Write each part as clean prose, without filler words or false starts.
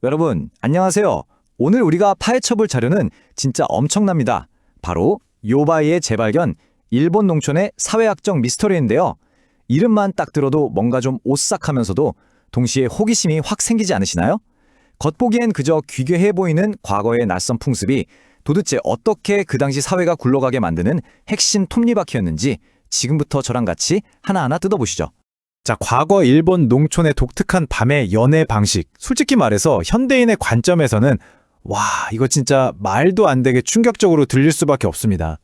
여러분, 안녕하세요. 오늘 우리가 파헤쳐볼 자료는 진짜 엄청납니다. 바로 요바이의 재발견, 일본 농촌의 사회학적 미스터리인데요. 이름만 딱 들어도 뭔가 좀 오싹하면서도 동시에 호기심이 확 생기지 않으시나요? 겉보기엔 그저 귀괴해 보이는 과거의 낯선 풍습이 도대체 어떻게 그 당시 사회가 굴러가게 만드는 핵심 톱니바퀴였는지 지금부터 저랑 같이 하나하나 뜯어보시죠. 자, 과거 일본 농촌의 독특한 밤의 연애 방식. 솔직히 말해서 현대인의 관점에서는 와, 이거 진짜 말도 안 되게 충격적으로 들릴 수밖에 없습니다.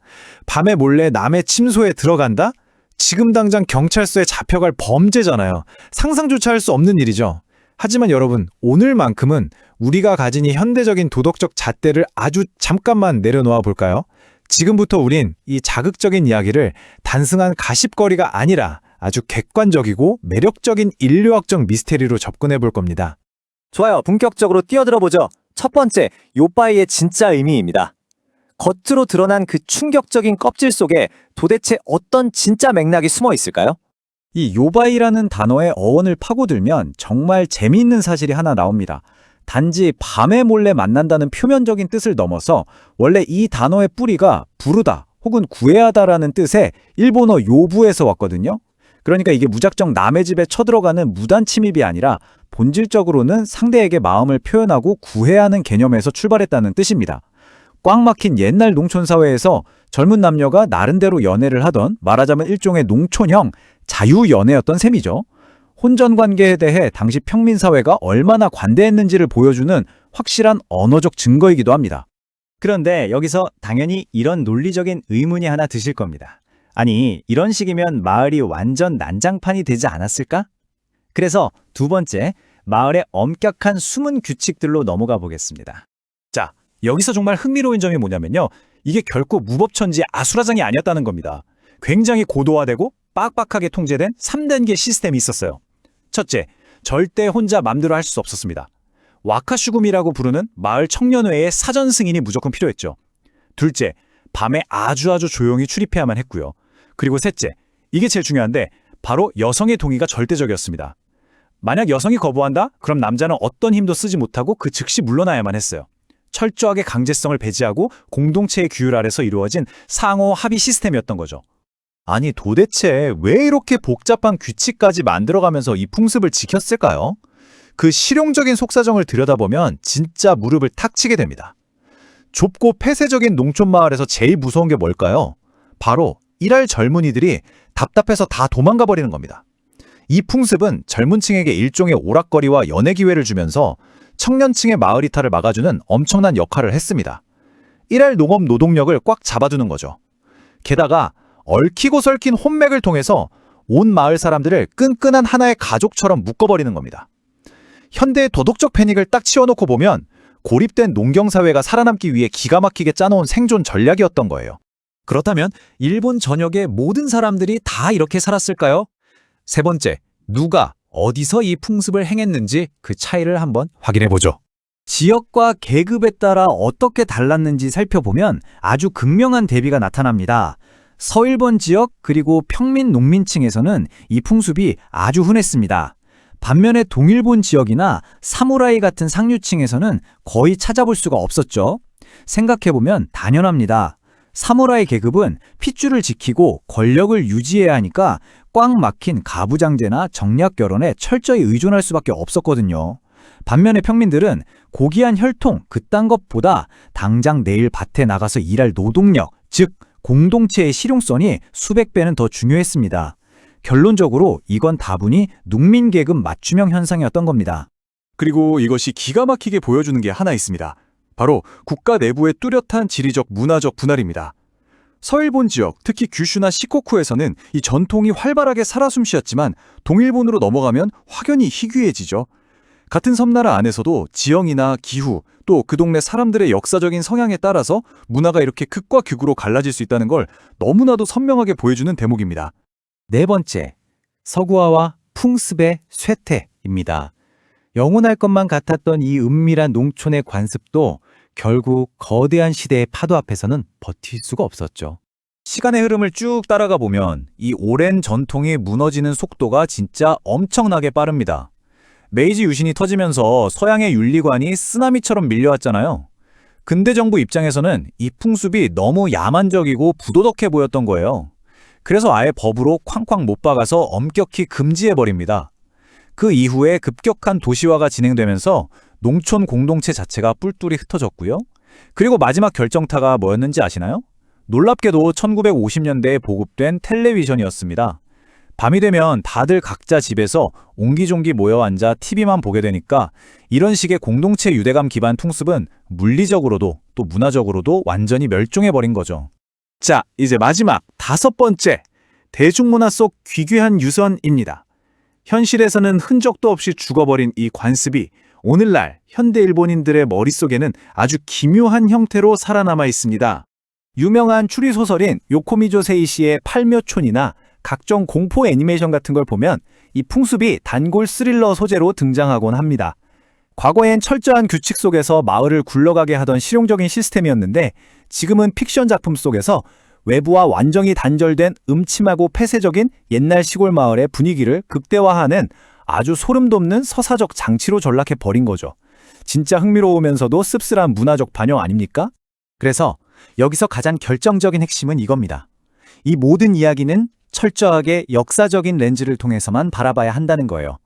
밤에 몰래 남의 침소에 들어간다? 지금 당장 경찰서에 잡혀갈 범죄잖아요. 상상조차 할 수 없는 일이죠. 하지만 여러분, 오늘만큼은 우리가 가진 이 현대적인 도덕적 잣대를 아주 잠깐만 내려놓아 볼까요? 지금부터 우린 이 자극적인 이야기를 단순한 가십거리가 아니라 아주 객관적이고 매력적인 인류학적 미스테리로 접근해 볼 겁니다. 좋아요. 본격적으로 뛰어들어 보죠. 첫 번째, 요바이의 진짜 의미입니다. 겉으로 드러난 그 충격적인 껍질 속에 도대체 어떤 진짜 맥락이 숨어 있을까요? 이 요바이라는 단어의 어원을 파고들면 정말 재미있는 사실이 하나 나옵니다. 단지 밤에 몰래 만난다는 표면적인 뜻을 넘어서 원래 이 단어의 뿌리가 부르다 혹은 구애하다라는 뜻의 일본어 요부에서 왔거든요. 그러니까 이게 무작정 남의 집에 쳐들어가는 무단 침입이 아니라 본질적으로는 상대에게 마음을 표현하고 구애하는 개념에서 출발했다는 뜻입니다. 꽉 막힌 옛날 농촌 사회에서 젊은 남녀가 나름대로 연애를 하던 말하자면 일종의 농촌형 자유연애였던 셈이죠. 혼전 관계에 대해 당시 평민 사회가 얼마나 관대했는지를 보여주는 확실한 언어적 증거이기도 합니다. 그런데 여기서 당연히 이런 논리적인 의문이 하나 드실 겁니다. 아니, 이런 식이면 마을이 완전 난장판이 되지 않았을까? 그래서 두 번째, 마을의 엄격한 숨은 규칙들로 넘어가 보겠습니다. 자, 여기서 정말 흥미로운 점이 뭐냐면요. 이게 결코 무법천지의 아수라장이 아니었다는 겁니다. 굉장히 고도화되고 빡빡하게 통제된 3단계 시스템이 있었어요. 첫째, 절대 혼자 맘대로 할 수 없었습니다. 와카슈금이라고 부르는 마을 청년회의 사전 승인이 무조건 필요했죠. 둘째, 밤에 아주 조용히 출입해야만 했고요. 그리고 셋째, 이게 제일 중요한데 바로 여성의 동의가 절대적이었습니다. 만약 여성이 거부한다? 그럼 남자는 어떤 힘도 쓰지 못하고 그 즉시 물러나야만 했어요. 철저하게 강제성을 배제하고 공동체의 규율 아래서 이루어진 상호 합의 시스템이었던 거죠. 아니 도대체 왜 이렇게 복잡한 규칙까지 만들어가면서 이 풍습을 지켰을까요? 그 실용적인 속사정을 들여다보면 진짜 무릎을 탁 치게 됩니다. 좁고 폐쇄적인 농촌 마을에서 제일 무서운 게 뭘까요? 바로 일할 젊은이들이 답답해서 다 도망가 버리는 겁니다. 이 풍습은 젊은 층에게 일종의 오락거리와 연애 기회를 주면서 청년층의 마을 이탈을 막아주는 엄청난 역할을 했습니다. 일할 농업 노동력을 꽉 잡아두는 거죠. 게다가 얽히고 설킨 혼맥을 통해서 온 마을 사람들을 끈끈한 하나의 가족처럼 묶어버리는 겁니다. 현대의 도덕적 패닉을 딱 치워놓고 보면 고립된 농경사회가 살아남기 위해 기가 막히게 짜놓은 생존 전략이었던 거예요. 그렇다면 일본 전역의 모든 사람들이 다 이렇게 살았을까요? 세 번째, 누가 어디서 이 풍습을 행했는지 그 차이를 한번 확인해 보죠. 지역과 계급에 따라 어떻게 달랐는지 살펴보면 아주 극명한 대비가 나타납니다. 서일본 지역 그리고 평민 농민층에서는 이 풍습이 아주 흔했습니다. 반면에 동일본 지역이나 사무라이 같은 상류층에서는 거의 찾아볼 수가 없었죠. 생각해보면 당연합니다. 사무라이 계급은 핏줄을 지키고 권력을 유지해야 하니까 꽉 막힌 가부장제나 정략 결혼에 철저히 의존할 수밖에 없었거든요. 반면에 평민들은 고귀한 혈통 그딴 것보다 당장 내일 밭에 나가서 일할 노동력, 즉 공동체의 실용성이 수백 배는 더 중요했습니다. 결론적으로 이건 다분히 농민계급 맞춤형 현상이었던 겁니다. 그리고 이것이 기가 막히게 보여주는 게 하나 있습니다. 바로 국가 내부의 뚜렷한 지리적 문화적 분할입니다. 서일본 지역, 특히 규슈나 시코쿠에서는 이 전통이 활발하게 살아 숨쉬었지만 동일본으로 넘어가면 확연히 희귀해지죠. 같은 섬나라 안에서도 지형이나 기후, 또 그 동네 사람들의 역사적인 성향에 따라서 문화가 이렇게 극과 극으로 갈라질 수 있다는 걸 너무나도 선명하게 보여주는 대목입니다. 네 번째, 서구화와 풍습의 쇠퇴입니다. 영원할 것만 같았던 이 은밀한 농촌의 관습도 결국 거대한 시대의 파도 앞에서는 버틸 수가 없었죠. 시간의 흐름을 쭉 따라가 보면 이 오랜 전통이 무너지는 속도가 진짜 엄청나게 빠릅니다. 메이지 유신이 터지면서 서양의 윤리관이 쓰나미처럼 밀려왔잖아요. 근대 정부 입장에서는 이 풍습이 너무 야만적이고 부도덕해 보였던 거예요. 그래서 아예 법으로 쾅쾅 못 박아서 엄격히 금지해버립니다. 그 이후에 급격한 도시화가 진행되면서 농촌 공동체 자체가 뿔뿔이 흩어졌고요. 그리고 마지막 결정타가 뭐였는지 아시나요? 놀랍게도 1950년대에 보급된 텔레비전이었습니다. 밤이 되면 다들 각자 집에서 옹기종기 모여 앉아 TV만 보게 되니까 이런 식의 공동체 유대감 기반 풍습은 물리적으로도 또 문화적으로도 완전히 멸종해버린 거죠. 자, 이제 마지막 5번째. 대중문화 속 귀귀한 유선입니다. 현실에서는 흔적도 없이 죽어버린 이 관습이 오늘날 현대 일본인들의 머릿속에는 아주 기묘한 형태로 살아남아 있습니다. 유명한 추리소설인 요코미조 세이시의 팔묘촌이나 각종 공포 애니메이션 같은 걸 보면 이 풍습이 단골 스릴러 소재로 등장하곤 합니다. 과거엔 철저한 규칙 속에서 마을을 굴러가게 하던 실용적인 시스템이었는데 지금은 픽션 작품 속에서 외부와 완전히 단절된 음침하고 폐쇄적인 옛날 시골 마을의 분위기를 극대화하는 아주 소름돋는 서사적 장치로 전락해 버린 거죠. 진짜 흥미로우면서도 씁쓸한 문화적 반영 아닙니까? 그래서 여기서 가장 결정적인 핵심은 이겁니다. 이 모든 이야기는 철저하게 역사적인 렌즈를 통해서만 바라봐야 한다는 거예요.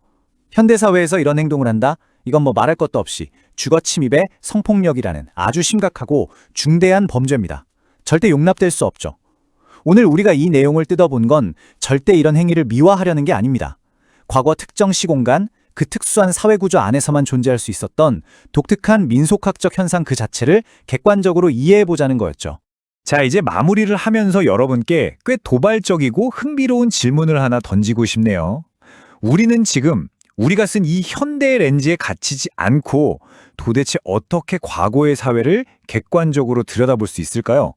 현대사회에서 이런 행동을 한다? 이건 뭐 말할 것도 없이 주거 침입의 성폭력이라는 아주 심각하고 중대한 범죄입니다. 절대 용납될 수 없죠. 오늘 우리가 이 내용을 뜯어본 건 절대 이런 행위를 미화하려는 게 아닙니다. 과거 특정 시공간, 그 특수한 사회구조 안에서만 존재할 수 있었던 독특한 민속학적 현상 그 자체를 객관적으로 이해해보자는 거였죠. 자, 이제 마무리를 하면서 여러분께 꽤 도발적이고 흥미로운 질문을 하나 던지고 싶네요. 우리는 지금 우리가 쓴 이 현대의 렌즈에 갇히지 않고 도대체 어떻게 과거의 사회를 객관적으로 들여다볼 수 있을까요?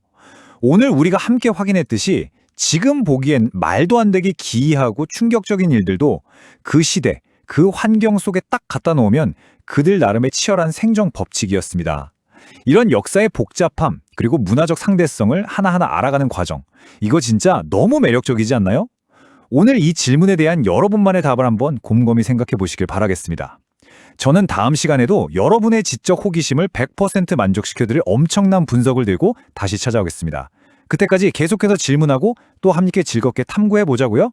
오늘 우리가 함께 확인했듯이 지금 보기엔 말도 안 되게 기이하고 충격적인 일들도 그 시대, 그 환경 속에 딱 갖다 놓으면 그들 나름의 치열한 생존 법칙이었습니다. 이런 역사의 복잡함, 그리고 문화적 상대성을 하나하나 알아가는 과정, 이거 진짜 너무 매력적이지 않나요? 오늘 이 질문에 대한 여러분만의 답을 한번 곰곰이 생각해 보시길 바라겠습니다. 저는 다음 시간에도 여러분의 지적 호기심을 100% 만족시켜드릴 엄청난 분석을 들고 다시 찾아오겠습니다. 그때까지 계속해서 질문하고 또 함께 즐겁게 탐구해 보자고요.